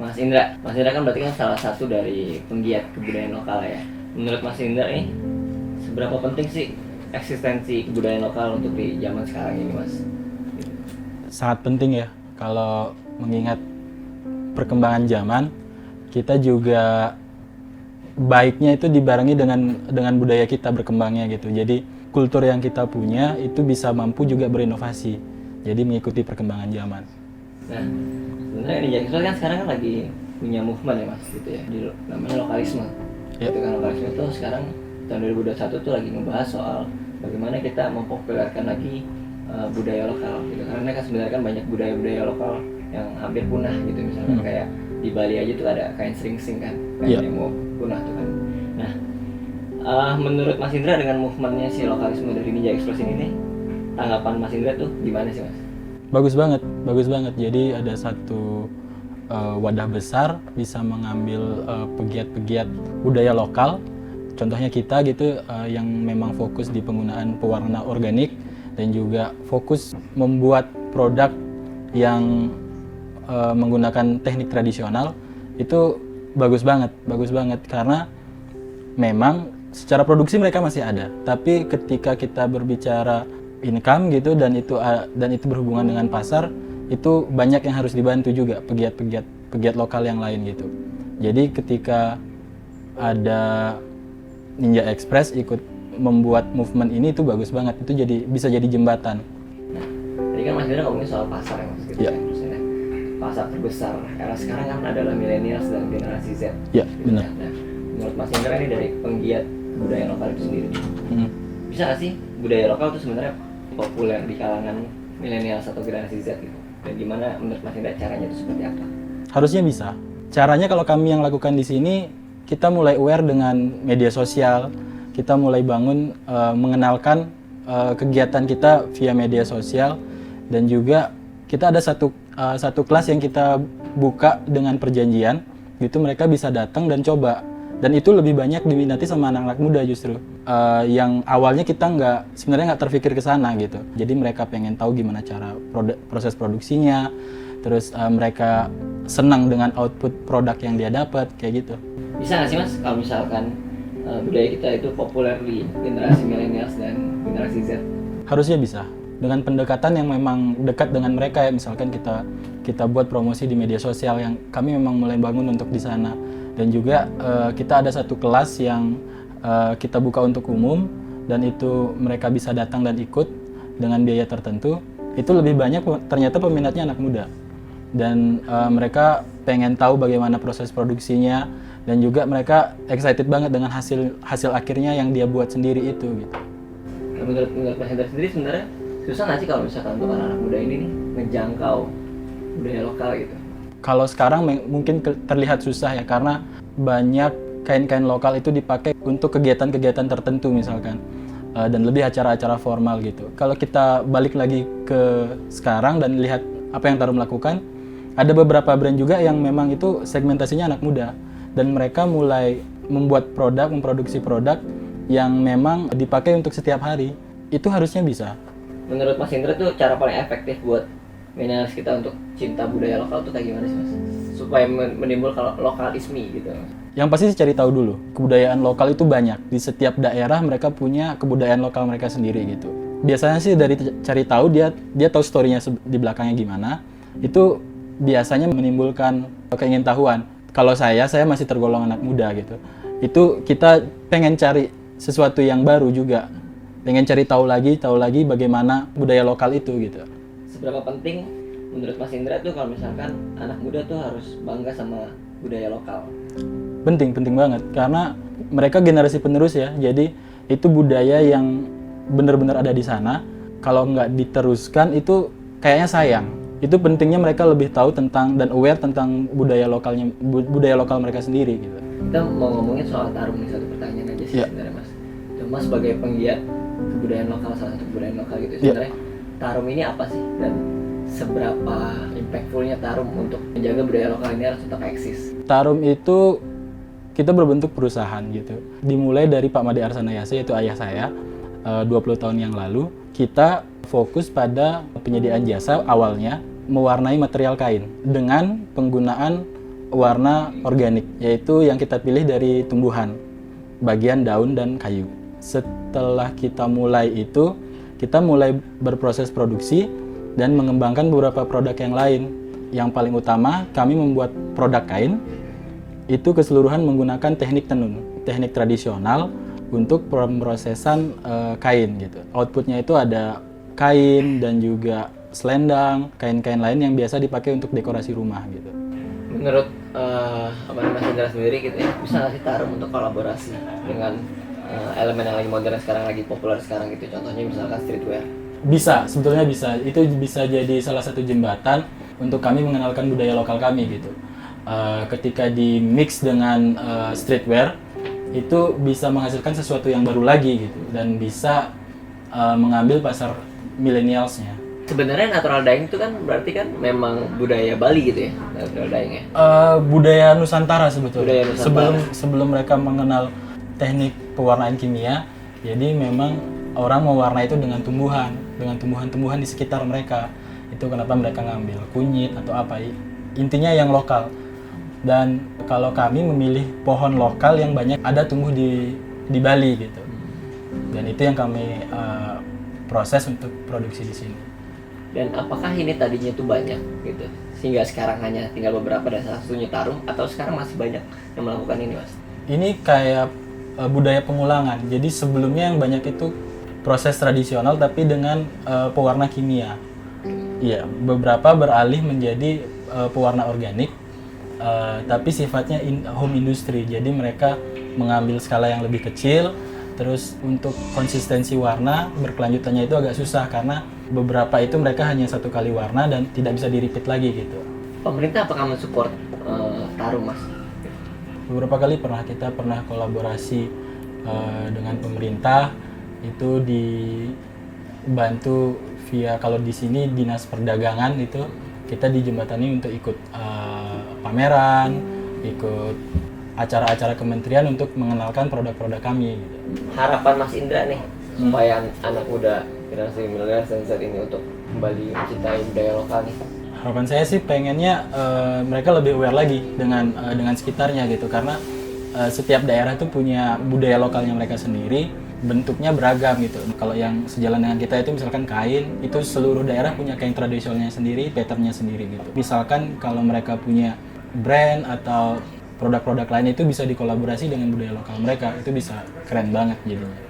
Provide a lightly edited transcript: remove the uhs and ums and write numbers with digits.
Mas Indra kan berarti kan salah satu dari penggiat kebudayaan lokal ya. Menurut Mas Indra nih, seberapa penting sih eksistensi kebudayaan lokal untuk di zaman sekarang ini, Mas? Sangat penting ya, kalau mengingat perkembangan zaman, kita juga baiknya itu dibarengi dengan budaya kita berkembangnya gitu. Jadi kultur yang kita punya itu bisa mampu juga berinovasi, jadi mengikuti perkembangan zaman. Nah, sebenarnya ini jadi kan sekarang kan lagi punya movement ya Mas, gitu ya, namanya lokalisme. Ya. Itu kan lokalisme itu sekarang tahun 2021 tuh lagi ngebahas soal bagaimana kita mempopulerkan lagi budaya lokal gitu. Karena kan sebenarnya kan banyak budaya-budaya lokal yang hampir punah gitu, misalnya kayak di Bali aja tuh ada kain seringsing kan, kain yang mau punah tuh kan. Nah, menurut Mas Indra dengan movementnya si lokalisme dari Ninja Explosion ini, tanggapan Mas Indra tuh gimana sih Mas? Bagus banget. Jadi ada satu wadah besar bisa mengambil pegiat-pegiat budaya lokal. Contohnya kita gitu yang memang fokus di penggunaan pewarna organik dan juga fokus membuat produk yang menggunakan teknik tradisional. Itu bagus banget karena memang secara produksi mereka masih ada, tapi ketika kita berbicara income gitu dan itu berhubungan dengan pasar, itu banyak yang harus dibantu juga pegiat lokal yang lain gitu. Jadi ketika ada Ninja Express ikut membuat movement ini, itu bagus banget, itu bisa jadi jembatan. Nah, tadi kan Mas Indra ngomongin soal pasar ya Mas, gitu Ya. Maksudnya pasar terbesar era sekarang kan adalah millennials dan generasi Z. Ya, benar. Nah, menurut Mas Indra ini dari penggiat budaya lokal itu sendiri, bisa nggak sih budaya lokal itu sebenarnya populer di kalangan milenial atau generasi Z gitu? Dan gimana menurut Mas Indra caranya itu seperti apa? Harusnya bisa. Caranya kalau kami yang lakukan di sini, kita mulai aware dengan media sosial, kita mulai bangun mengenalkan kegiatan kita via media sosial, dan juga kita ada satu kelas yang kita buka dengan perjanjian, gitu mereka bisa datang dan coba. Dan itu lebih banyak diminati sama anak-anak muda justru, yang awalnya kita sebenarnya nggak terpikir ke sana gitu. Jadi mereka pengen tahu gimana cara proses produksinya, terus mereka senang dengan output produk yang dia dapat kayak gitu. Bisa nggak sih Mas kalau misalkan budaya kita itu populer di generasi millennials dan generasi Z? Harusnya bisa. Dengan pendekatan yang memang dekat dengan mereka ya, misalkan kita buat promosi di media sosial yang kami memang mulai bangun untuk di sana. Dan juga kita ada satu kelas yang kita buka untuk umum, dan itu mereka bisa datang dan ikut dengan biaya tertentu. Itu lebih banyak ternyata peminatnya anak muda, dan mereka pengen tahu bagaimana proses produksinya, dan juga mereka excited banget dengan hasil akhirnya yang dia buat sendiri itu gitu. Nah, menurut Mas Indra sendiri sebenarnya susah nggak sih kalau misalkan untuk anak muda ini nih ngejangkau budaya lokal gitu? Kalau sekarang mungkin terlihat susah ya, karena banyak kain-kain lokal itu dipakai untuk kegiatan-kegiatan tertentu misalkan, dan lebih acara-acara formal gitu. Kalau kita balik lagi ke sekarang dan lihat apa yang Tarum lakukan, ada beberapa brand juga yang memang itu segmentasinya anak muda, dan mereka mulai memproduksi produk yang memang dipakai untuk setiap hari. Itu harusnya bisa. Menurut Mas Indra tuh cara paling efektif buat milenials kita untuk cinta budaya lokal tuh kayak gimana sih Mas? Supaya menimbulkan lokalisme gitu. Yang pasti sih cari tahu dulu, kebudayaan lokal itu banyak. Di setiap daerah mereka punya kebudayaan lokal mereka sendiri gitu. Biasanya sih dari cari tahu, dia tahu story-nya di belakangnya gimana. Itu biasanya menimbulkan keingintahuan. Kalau saya masih tergolong anak muda gitu. Itu kita pengen cari sesuatu yang baru juga. Pengen cari tahu lagi bagaimana budaya lokal itu gitu. Seberapa penting menurut Mas Indra tuh kalau misalkan anak muda tuh harus bangga sama budaya lokal? Penting banget, karena mereka generasi penerus ya. Jadi itu budaya yang benar-benar ada di sana. Kalau nggak diteruskan itu kayaknya sayang. Itu pentingnya mereka lebih tahu tentang dan aware tentang budaya lokal mereka sendiri gitu. Kita mau ngomongin soal Tarum nih, satu pertanyaan aja sih sebenarnya Mas. Mas sebagai penggiat kebudayaan lokal, salah satu kebudayaan lokal gitu sebenarnya, Tarum ini apa sih, dan seberapa impactfulnya Tarum untuk menjaga budaya lokal ini harus tetap eksis? Tarum itu kita berbentuk perusahaan gitu. Dimulai dari Pak Made Arsanayase, yaitu ayah saya, 20 tahun yang lalu. Kita fokus pada penyediaan jasa awalnya mewarnai material kain dengan penggunaan warna organik, yaitu yang kita pilih dari tumbuhan, bagian daun dan kayu. Setelah kita mulai itu, kita mulai berproses produksi dan mengembangkan beberapa produk yang lain. Yang paling utama, kami membuat produk kain, itu keseluruhan menggunakan teknik tenun, teknik tradisional untuk pemrosesan kain gitu. Outputnya itu ada kain dan juga selendang, kain-kain lain yang biasa dipakai untuk dekorasi rumah gitu. Menurut Mas Indra sendiri gitu ya, bisa nggak sih Tarum untuk kolaborasi dengan elemen yang lagi modern sekarang, lagi populer sekarang gitu, contohnya misalkan streetwear? Bisa, sebetulnya bisa. Itu bisa jadi salah satu jembatan untuk kami mengenalkan budaya lokal kami gitu. Ketika di mix dengan streetwear, itu bisa menghasilkan sesuatu yang baru lagi gitu, dan bisa mengambil pasar millennials-nya. Sebenarnya natural dyeing itu kan berarti kan memang budaya Bali gitu ya, natural dyeing ya? Budaya Nusantara sebetulnya. Budaya Nusantara. Sebelum mereka mengenal teknik pewarnaan kimia, jadi memang orang mewarna itu dengan tumbuhan-tumbuhan di sekitar mereka. Itu kenapa mereka ngambil kunyit atau apa, intinya yang lokal. Dan kalau kami memilih pohon lokal yang banyak ada tumbuh di Bali gitu. Dan itu yang kami proses untuk produksi di sini. Dan apakah ini tadinya itu banyak gitu, sehingga sekarang hanya tinggal beberapa dan salah satunya Tarum, atau sekarang masih banyak yang melakukan ini, Mas? Ini kayak budaya pengulangan. Jadi sebelumnya yang banyak itu proses tradisional tapi dengan pewarna kimia. Iya, beberapa beralih menjadi pewarna organik, tapi sifatnya home industry. Jadi mereka mengambil skala yang lebih kecil. Terus untuk konsistensi warna berkelanjutannya itu agak susah karena beberapa itu mereka hanya satu kali warna dan tidak bisa di-repeat lagi gitu. Pemerintah apakah mensupport Tarum, Mas? Beberapa kali kita pernah kolaborasi dengan pemerintah, itu dibantu via, kalau di sini dinas perdagangan, itu kita dijembatani untuk ikut pameran, ikut acara-acara kementerian untuk mengenalkan produk-produk kami gitu. Harapan Mas Indra nih supaya anak muda generasi milenial saat ini untuk kembali mencintai budaya lokal nih. Harapan saya sih pengennya mereka lebih aware lagi dengan sekitarnya gitu, karena setiap daerah tuh punya budaya lokalnya mereka sendiri, bentuknya beragam gitu. Kalau yang sejalan dengan kita itu misalkan kain, itu seluruh daerah punya kain tradisionalnya sendiri, patternnya sendiri gitu. Misalkan kalau mereka punya brand atau produk-produk lain itu bisa dikolaborasi dengan budaya lokal mereka, itu bisa keren banget jadinya.